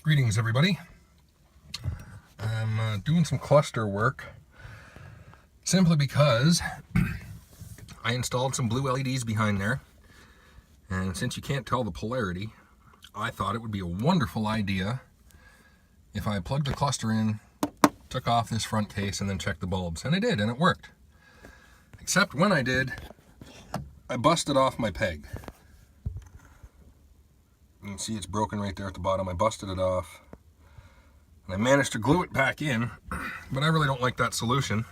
Greetings, everybody. I'm doing some cluster work simply because I installed some blue LEDs behind there, and since you can't tell the polarity, I thought it would be a wonderful idea if I plugged the cluster in, took off this front case, and then checked the bulbs. And I did, and it worked. Except when I did, I busted off my peg. You can see it's broken right there at the bottom. I busted it off. And I managed to glue it back in, but I really don't like that solution.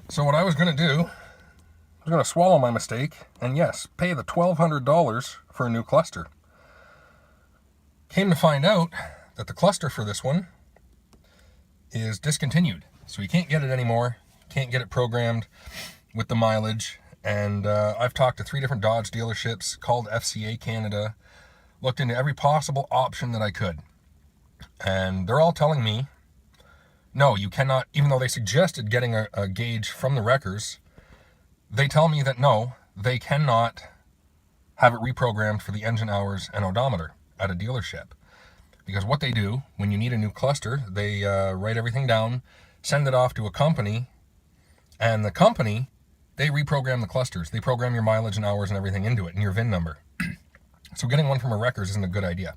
So what I was going to do, I was going to swallow my mistake, and yes, pay the $1,200 for a new cluster. Came to find out that the cluster for this one is discontinued. So you can't get it anymore, can't get it programmed with the mileage. And I've talked to 3 different Dodge dealerships, called FCA Canada, looked into every possible option that I could. And they're all telling me, no, you cannot, even though they suggested getting a gauge from the wreckers, they tell me that no, they cannot have it reprogrammed for the engine hours and odometer at a dealership. Because what they do, when you need a new cluster, they write everything down, send it off to a company, and the company, they reprogram the clusters. They program your mileage and hours and everything into it and your VIN number. So getting one from a wreckers isn't a good idea.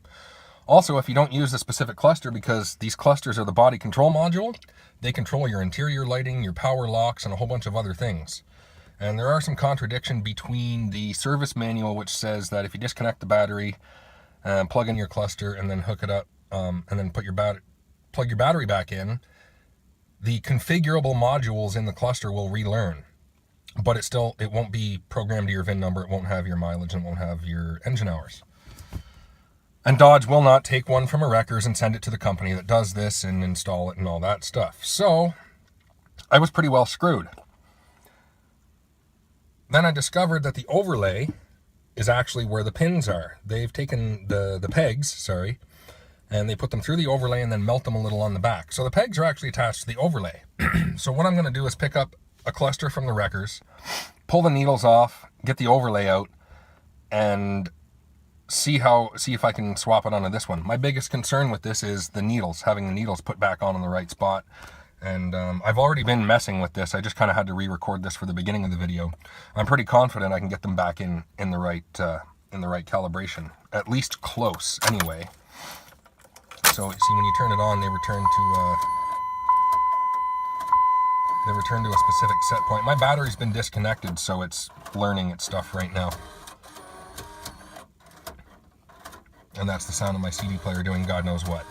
Also, if you don't use the specific cluster, because these clusters are the body control module, they control your interior lighting, your power locks, and a whole bunch of other things. And there are some contradiction between the service manual, which says that if you disconnect the battery, plug in your cluster, and then hook it up, and then plug your battery back in, the configurable modules in the cluster will relearn. But it won't be programmed to your VIN number, it won't have your mileage, and it won't have your engine hours. And Dodge will not take one from a wreckers and send it to the company that does this and install it and all that stuff. So I was pretty well screwed. Then I discovered that the overlay is actually where the pins are. They've taken the pegs, and they put them through the overlay and then melt them a little on the back. So the pegs are actually attached to the overlay. So what I'm going to do is pick up a cluster from the wreckers, pull the needles off, get the overlay out, and see if I can swap it onto this one. My biggest concern with this is the needles, having the needles put back on the right spot. And I've already been messing with this. I just kind of had to re-record this for the beginning of the video. I'm pretty confident I can get them back in the right calibration, at least close anyway. So see, when you turn it on, they return to a specific set point. My battery's been disconnected, so it's learning its stuff right now. And that's the sound of my CD player doing God knows what.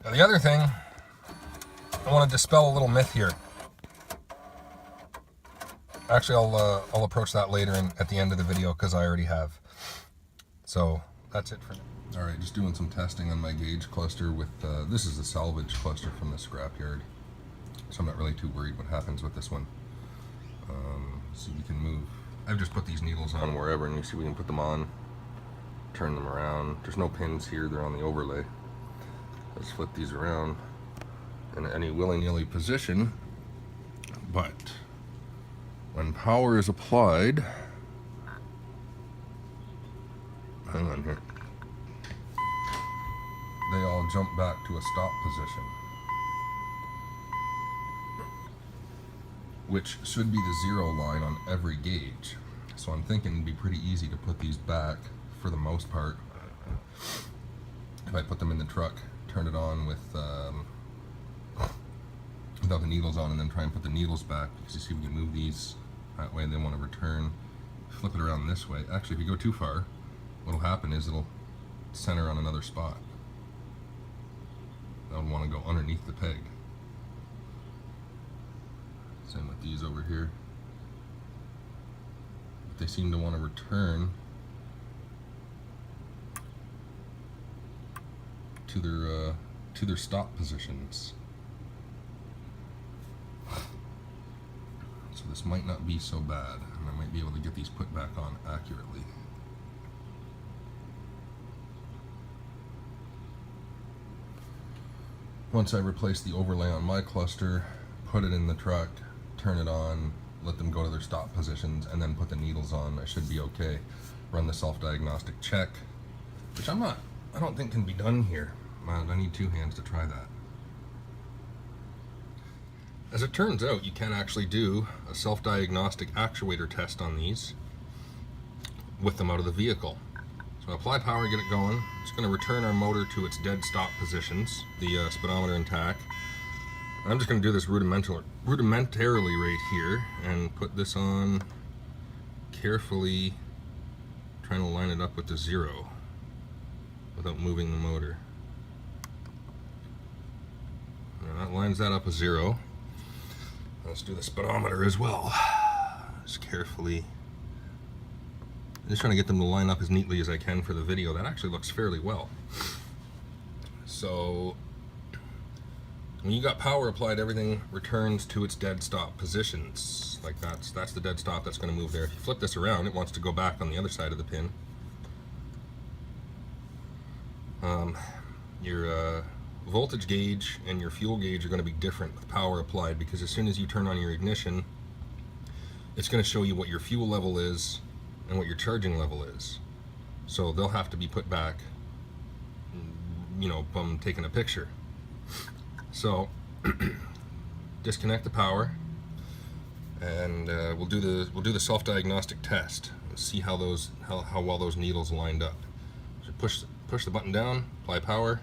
Now the other thing, I want to dispel a little myth here. Actually, I'll approach that later at the end of the video, because I already have. So that's it for now. Alright, just doing some testing on my gauge cluster with, this is a salvage cluster from the scrapyard. So I'm not really too worried what happens with this one. See, we can move. I've just put these needles on wherever, and you see we can put them on, turn them around. There's no pins here, they're on the overlay. Let's flip these around in any willy-nilly position. But when power is applied, hang on here, they all jump back to a stop position, which should be the 0 line on every gauge. So I'm thinking it'd be pretty easy to put these back for the most part. If I put them in the truck, turn it on without the needles on, and then try and put the needles back, because you see we can move these that way, they want to return. Flip it around this way. Actually, if you go too far, what'll happen is it'll center on another spot. That would want to go underneath the peg. Same with these over here. But they seem to want to return to their stop positions. So this might not be so bad, and I might be able to get these put back on accurately. Once I replace the overlay on my cluster, put it in the truck, turn it on, let them go to their stop positions, and then put the needles on. I should be okay. Run the self-diagnostic check, which I don't think can be done here. I need 2 hands to try that. As it turns out, you can actually do a self-diagnostic actuator test on these with them out of the vehicle. So apply power, get it going. It's going to return our motor to its dead stop positions, the speedometer intact. I'm just going to do this rudimentarily right here and put this on carefully, trying to line it up with the 0 without moving the motor. And that lines that up with 0. Let's do the speedometer as well. Just carefully. I'm just trying to get them to line up as neatly as I can for the video. That actually looks fairly well. So when you got power applied, everything returns to its dead stop positions. Like that's the dead stop that's going to move there. If you flip this around, it wants to go back on the other side of the pin. Your voltage gauge and your fuel gauge are going to be different with power applied, because as soon as you turn on your ignition, it's going to show you what your fuel level is and what your charging level is. So they'll have to be put back, you know, from taking a picture. So disconnect the power, and we'll do the self-diagnostic test and see how well those needles lined up. So push the button down, apply power.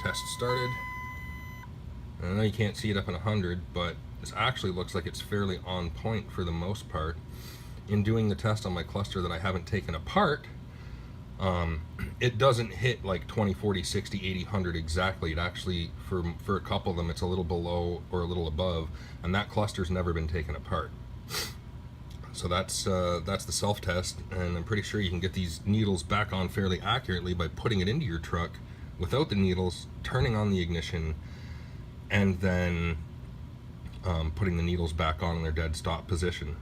Test started. I know you can't see it up in 100, but this actually looks like it's fairly on point for the most part. In doing the test on my cluster that I haven't taken apart, it doesn't hit like 20, 40, 60, 80, 100 exactly. It actually, for a couple of them, it's a little below or a little above, and that cluster's never been taken apart. So that's the self-test, and I'm pretty sure you can get these needles back on fairly accurately by putting it into your truck without the needles, turning on the ignition, and then putting the needles back on in their dead stop position.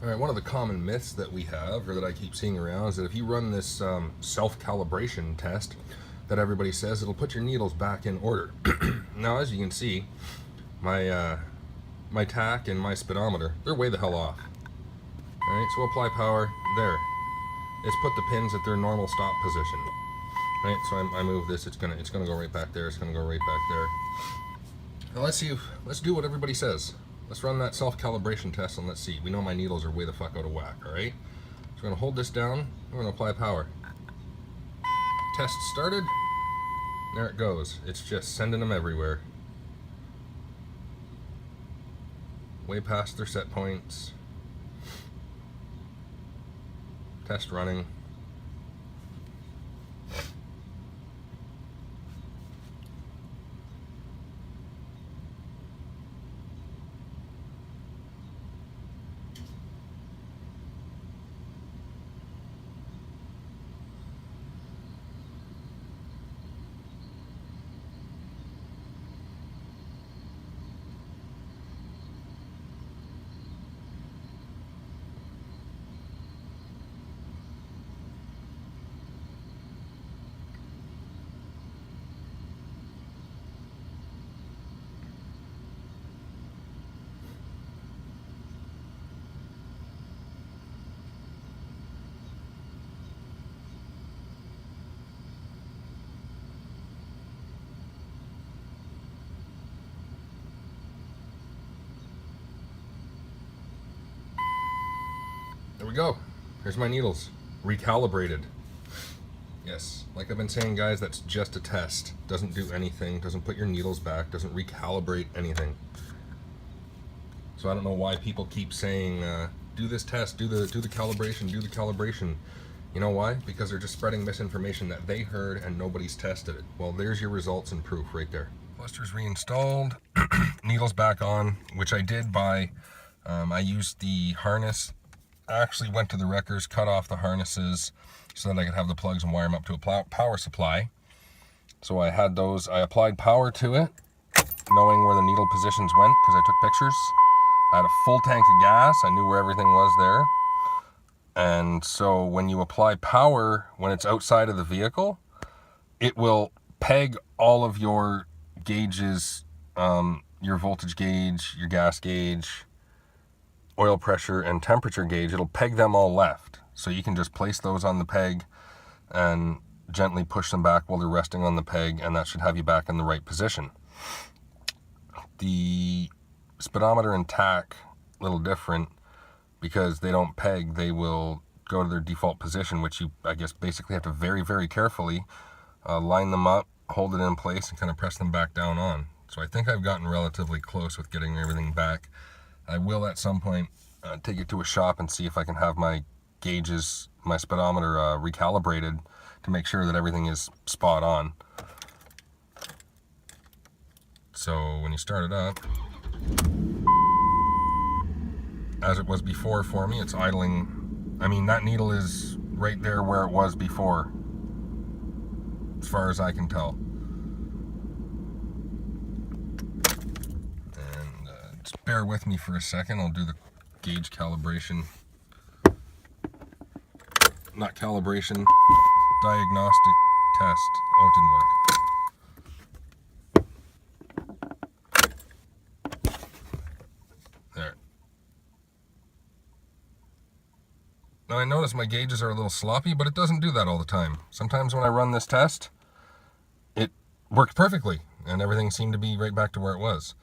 Alright, one of the common myths that we have, or that I keep seeing around, is that if you run this self-calibration test that everybody says, it'll put your needles back in order. Now, as you can see, my tach and my speedometer, they're way the hell off. Alright, so apply power, there. It's put the pins at their normal stop position. Right, so I move this, it's gonna go right back there, it's gonna go right back there. Now let's do what everybody says. Let's run that self-calibration test and let's see. We know my needles are way the fuck out of whack, alright? So we're gonna hold this down, we're gonna apply power. Test started. There it goes. It's just sending them everywhere. Way past their set points. Test running. There we go. Here's my needles, recalibrated. Yes, like I've been saying, guys, that's just a test. Doesn't do anything, doesn't put your needles back, doesn't recalibrate anything. So I don't know why people keep saying, do this test, do the calibration, do the calibration. You know why? Because they're just spreading misinformation that they heard and nobody's tested it. Well, there's your results and proof right there. Cluster's reinstalled, needles back on, which I did by, I used the harness. I actually went to the wreckers, cut off the harnesses so that I could have the plugs and wire them up to a power supply. So I had those, I applied power to it, knowing where the needle positions went because I took pictures. I had a full tank of gas, I knew where everything was there. And so when you apply power, when it's outside of the vehicle, it will peg all of your gauges your voltage gauge, your gas gauge, oil pressure, and temperature gauge. It'll peg them all left. So you can just place those on the peg and gently push them back while they're resting on the peg, and that should have you back in the right position. The speedometer and tach, a little different, because they don't peg. They will go to their default position, which you, I guess, basically have to very, very carefully line them up, hold it in place, and kind of press them back down on. So I think I've gotten relatively close with getting everything back. I will at some point take it to a shop and see if I can have my gauges, my speedometer recalibrated to make sure that everything is spot on. So when you start it up, as it was before for me, it's idling. I mean, that needle is right there where it was before, as far as I can tell. And just bear with me for a second. I'll do the gauge calibration. Not calibration, diagnostic test. Oh, it didn't work. There. Now I notice my gauges are a little sloppy, but it doesn't do that all the time. Sometimes when I run this test, it worked perfectly, and everything seemed to be right back to where it was.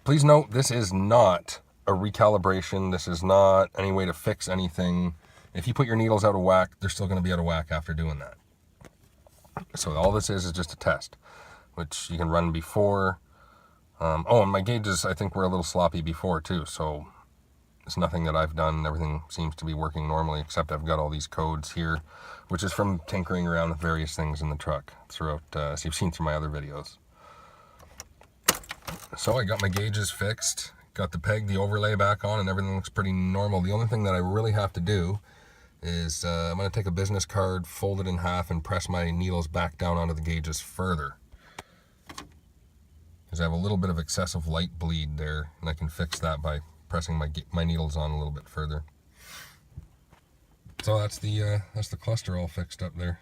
Please note, this is not a recalibration. This is not any way to fix anything. If you put your needles out of whack, they're still going to be out of whack after doing that. So all this is just a test, which you can run before. Oh, and my gauges, I think, were a little sloppy before too, so it's nothing that I've done. Everything seems to be working normally, except I've got all these codes here, which is from tinkering around with various things in the truck throughout, as you've seen through my other videos. So I got my gauges fixed, got the peg, the overlay back on, and everything looks pretty normal. The only thing that I really have to do is I'm going to take a business card, fold it in half, and press my needles back down onto the gauges further. Because I have a little bit of excessive light bleed there, and I can fix that by pressing my needles on a little bit further. So that's the cluster all fixed up there.